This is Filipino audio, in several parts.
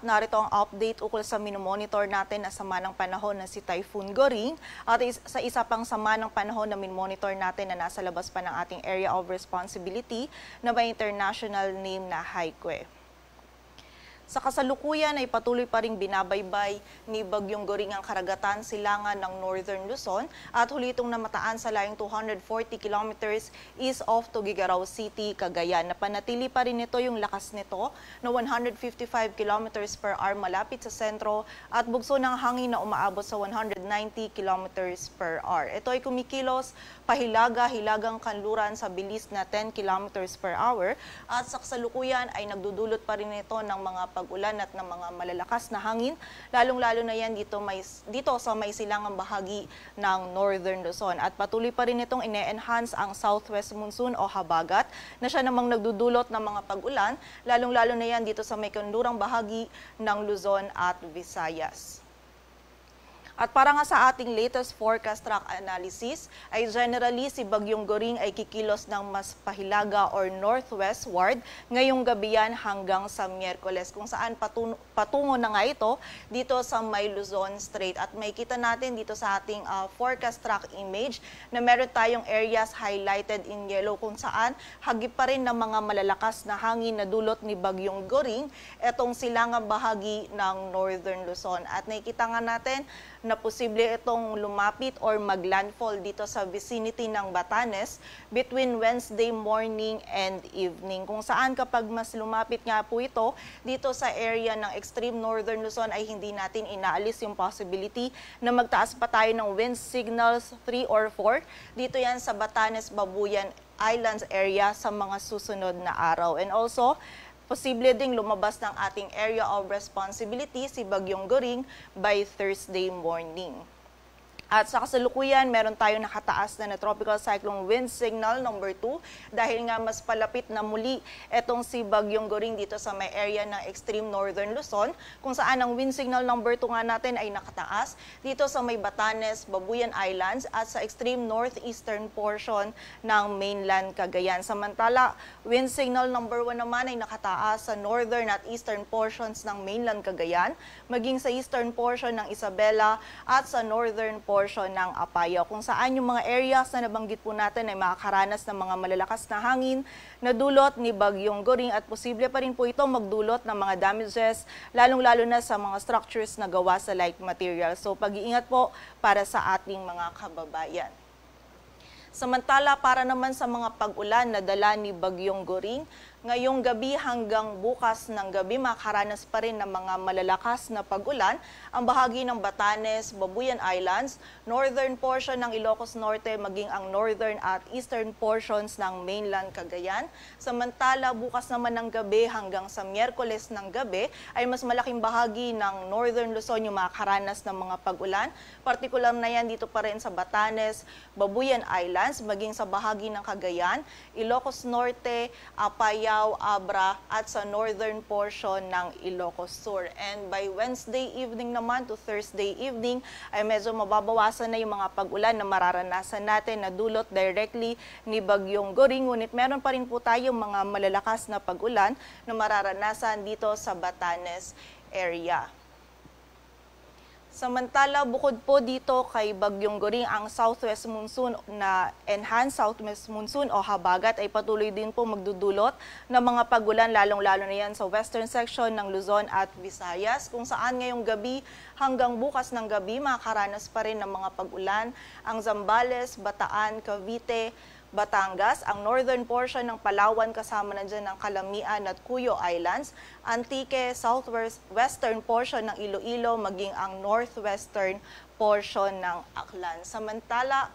narito ang update ukol sa minomonitor natin na sama ng panahon na si Typhoon Goring at sa isa pang sama ng panahon na minomonitor natin na nasa labas pa ng ating area of responsibility na may international name na Haikwe. Sa kasalukuyan ay patuloy pa ring binabaybay ni Bagyong Goring ang karagatan silangan ng Northern Luzon at huli itong namataan sa layong 240 kilometers east of Tuguegarao City, Cagayan. Napanatili pa rin ito yung lakas nito na 155 kilometers per hour malapit sa sentro at bugso ng hangin na umaabot sa 190 kilometers per hour. Ito ay kumikilos pahilaga-hilagang kanluran sa bilis na 10 kilometers per hour at sa kasalukuyan ay nagdudulot pa rin ito ng mga pag-ulan at ng mga malalakas na hangin, lalong-lalo na yan dito sa may silangang bahagi ng Northern Luzon. At patuloy pa rin itong ine-enhance ang southwest monsoon o habagat na siya namang nagdudulot ng mga pag-ulan, lalong-lalo na yan dito sa may kanlurang bahagi ng Luzon at Visayas. At para nga sa ating latest forecast track analysis, ay generally si Bagyong Goring ay kikilos ng mas pahilaga or northwestward ngayong gabi yan hanggang sa Miyerkules, kung saan patungo na nga ito dito sa may Luzon Strait. At may kita natin dito sa ating forecast track image na meron tayong areas highlighted in yellow kung saan hagip pa rin ng mga malalakas na hangin na dulot ni Bagyong Goring etong silangang bahagi ng Northern Luzon. At nakikita nga natin na posible itong lumapit or maglandfall dito sa vicinity ng Batanes between Wednesday morning and evening. Kung saan kapag mas lumapit nga po ito dito sa area ng extreme northern Luzon ay hindi natin inaalis yung possibility na magtaas pa tayo ng wind signals 3 or 4 dito yan sa Batanes, Babuyan Islands area sa mga susunod na araw. And also, posible ding lumabas ng ating area of responsibility si Bagyong Goring by Thursday morning. At sa kasalukuyan, meron tayong nakataas na tropical cyclone wind signal number 2 dahil nga mas palapit na muli etong si Bagyong Goring dito sa may area ng extreme northern Luzon, kung saan ang wind signal number 2 nga natin ay nakataas dito sa may Batanes, Babuyan Islands at sa extreme northeastern portion ng mainland Cagayan. Samantala, wind signal number 1 naman ay nakataas sa northern at eastern portions ng mainland Cagayan, maging sa eastern portion ng Isabela at sa northern portion ng Apayao, kung saan yung mga areas na nabanggit po natin ay makakaranas ng mga malalakas na hangin na dulot ni Bagyong Goring at posible pa rin po ito magdulot ng mga damages, lalong-lalo na sa mga structures na gawa sa like material. So pag-iingat po para sa ating mga kababayan. Samantala, para naman sa mga pag-ulan na dala ni Bagyong Goring, ngayong gabi hanggang bukas ng gabi makaranas pa rin ng mga malalakas na pag-ulan ang bahagi ng Batanes, Babuyan Islands, northern portion ng Ilocos Norte, maging ang northern at eastern portions ng mainland Cagayan. Samantala, bukas naman ng gabi hanggang sa Miyerkules ng gabi ay mas malaking bahagi ng northern Luzon yung makaranas ng mga pag-ulan. Partikular na yan dito pa rin sa Batanes, Babuyan Islands, maging sa bahagi ng Cagayan, Ilocos Norte, Apayao, Abra at sa northern portion ng Ilocos Sur. And by Wednesday evening naman to Thursday evening ay medyo mababawasan na yung mga pag-ulan na mararanasan natin na dulot directly ni Bagyong Goring. Ngunit meron pa rin po tayong mga malalakas na pag-ulan na mararanasan dito sa Batanes area. Samantala, bukod po dito kay Bagyong Goring, ang southwest monsoon na enhanced southwest monsoon o habagat ay patuloy din po magdudulot ng mga pag-ulan, lalong-lalo na yan sa western section ng Luzon at Visayas, kung saan ngayong gabi hanggang bukas ng gabi makakaranas pa rin ng mga pag-ulan ang Zambales, Bataan, Cavite, Batangas, ang northern portion ng Palawan kasama na dyan ng Calamian at Cuyo Islands, Antique, southwestern portion ng Iloilo, maging ang northwestern portion ng Aklan. Samantala,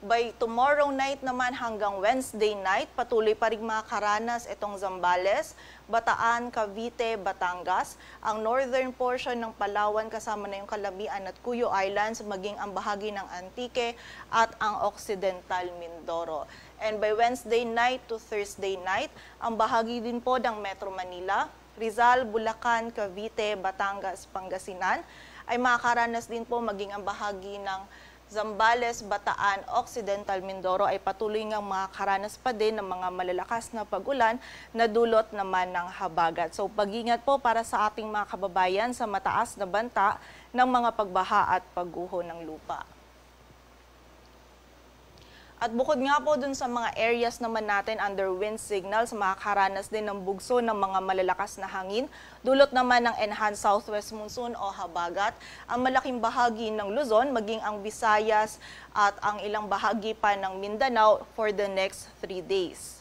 by tomorrow night naman hanggang Wednesday night, patuloy pa rin makakaranas itong Zambales, Bataan, Cavite, Batangas, ang northern portion ng Palawan kasama na yung Calamian at Cuyo Islands, maging ang bahagi ng Antique at ang Occidental Mindoro. And by Wednesday night to Thursday night, ang bahagi din po ng Metro Manila, Rizal, Bulacan, Cavite, Batangas, Pangasinan ay makakaranas din po maging ang bahagi ng Zambales, Bataan, Occidental Mindoro ay patuloy ngang makakaranas pa din ng mga malalakas na pag-ulan na dulot naman ng habagat. So pag-ingat po para sa ating mga kababayan sa mataas na banta ng mga pagbaha at pagguho ng lupa. At bukod nga po dun sa mga areas naman natin under wind signals, makakaranas din ng bugso ng mga malalakas na hangin. Dulot naman ng enhanced southwest monsoon o habagat. Ang malaking bahagi ng Luzon, maging ang Visayas at ang ilang bahagi pa ng Mindanao for the next 3 days.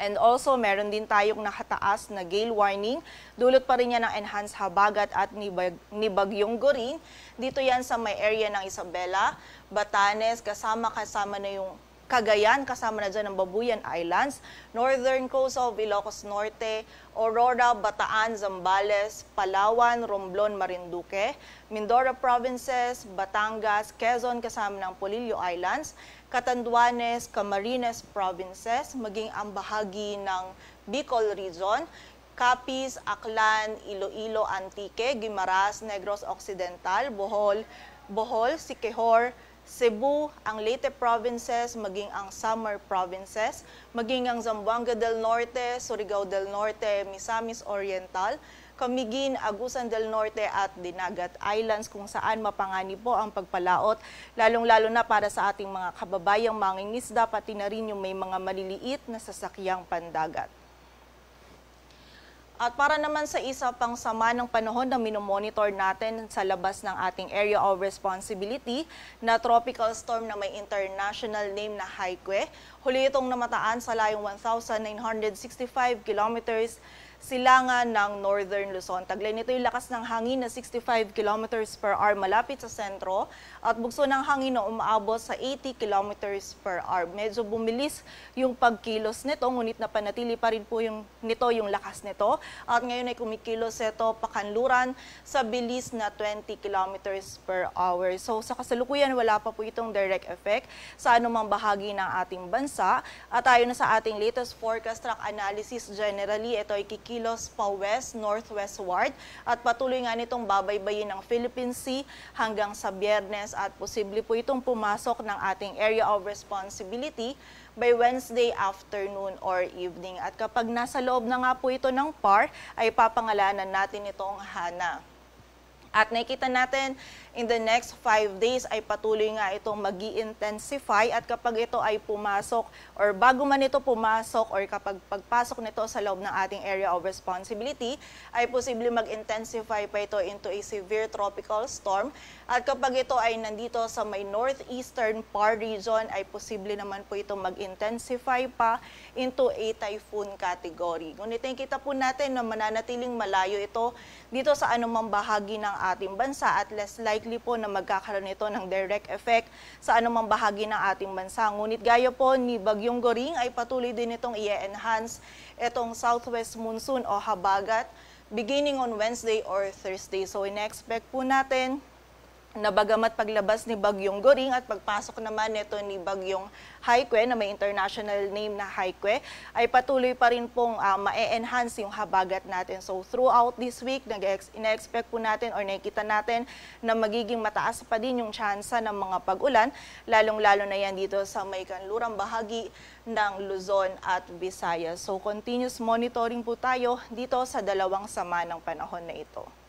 And also, meron din tayong nakataas na gale warning. Dulot pa rin yan ng enhanced habagat at ni Bagyong Goring. Dito yan sa may area ng Isabela, Batanes, kasama na yung Cagayan, kasama na dyan ang Babuyan Islands, northern coast of Ilocos Norte, Aurora, Bataan, Zambales, Palawan, Romblon, Marinduque, Mindoro Provinces, Batangas, Quezon, kasama ng Polillo Islands, Catanduanes, Camarines Provinces, maging ang bahagi ng Bicol Region, Capiz, Aklan, Iloilo, Antique, Guimaras, Negros Occidental, Bohol, Siquijor, Cebu, ang Leyte Provinces, maging ang Samar Provinces, maging ang Zamboanga del Norte, Surigao del Norte, Misamis Oriental, Camiguin, Agusan del Norte at Dinagat Islands kung saan mapanganib po ang pagpalaot, lalong-lalo na para sa ating mga kababayang mangingisda, pati na rin yung may mga maliliit na sasakyang pandagat. At para naman sa isa pang sama ng panahon na minomonitor natin sa labas ng ating area of responsibility na tropical storm na may international name na Haikwe, huli itong namataan sa layong 1,965 kilometers silangan ng Northern Luzon. Taglay nito yung lakas ng hangin na 65 kilometers per hour malapit sa sentro at bugso ng hangin na umaabot sa 80 kilometers per hour. Medyo bumilis yung pagkilos nito, ngunit napanatili pa rin po yung lakas nito. At ngayon ay kumikilos ito pakanluran sa bilis na 20 kilometers per hour. So sa kasalukuyan, wala pa po itong direct effect sa anumang bahagi ng ating bansa. At ayon na sa ating latest forecast track analysis, generally ito ay kikilos pa west, northwestward at patuloy nga nitong babaybayin ng Philippine Sea hanggang sa Biyernes at posible po itong pumasok ng ating area of responsibility by Wednesday afternoon or evening. At kapag nasa loob na nga po ito ng PAR, ay papangalanan natin itong Hana. At nakikita natin in the next 5 days ay patuloy nga itong mag-i-intensify at kapag ito ay pumasok or bago man ito pumasok or kapag pagpasok nito sa loob ng ating area of responsibility ay posible mag-intensify pa ito into a severe tropical storm at kapag ito ay nandito sa may northeastern PAR region ay posible naman po ito mag-intensify pa into a typhoon category. Ngunit kita po natin na mananatiling malayo ito dito sa anumang bahagi ng ating bansa at less likely po na magkakaroon ito ng direct effect sa anumang bahagi ng ating bansa. Ngunit gaya po ni Bagyong Goring ay patuloy din itong i-enhance itong southwest monsoon o habagat beginning on Wednesday or Thursday. So in-expect po natin na bagamat paglabas ni Bagyong Goring at pagpasok naman nito ni Bagyong Haikwe na may international name na Haikwe ay patuloy pa rin pong ma-enhance yung habagat natin. So throughout this week, ina-expect po natin or nakikita natin na magiging mataas pa din yung tsansa ng mga pag-ulan, lalong-lalo na yan dito sa may kanlurang bahagi ng Luzon at Visayas. So continuous monitoring po tayo dito sa dalawang sama ng panahon na ito.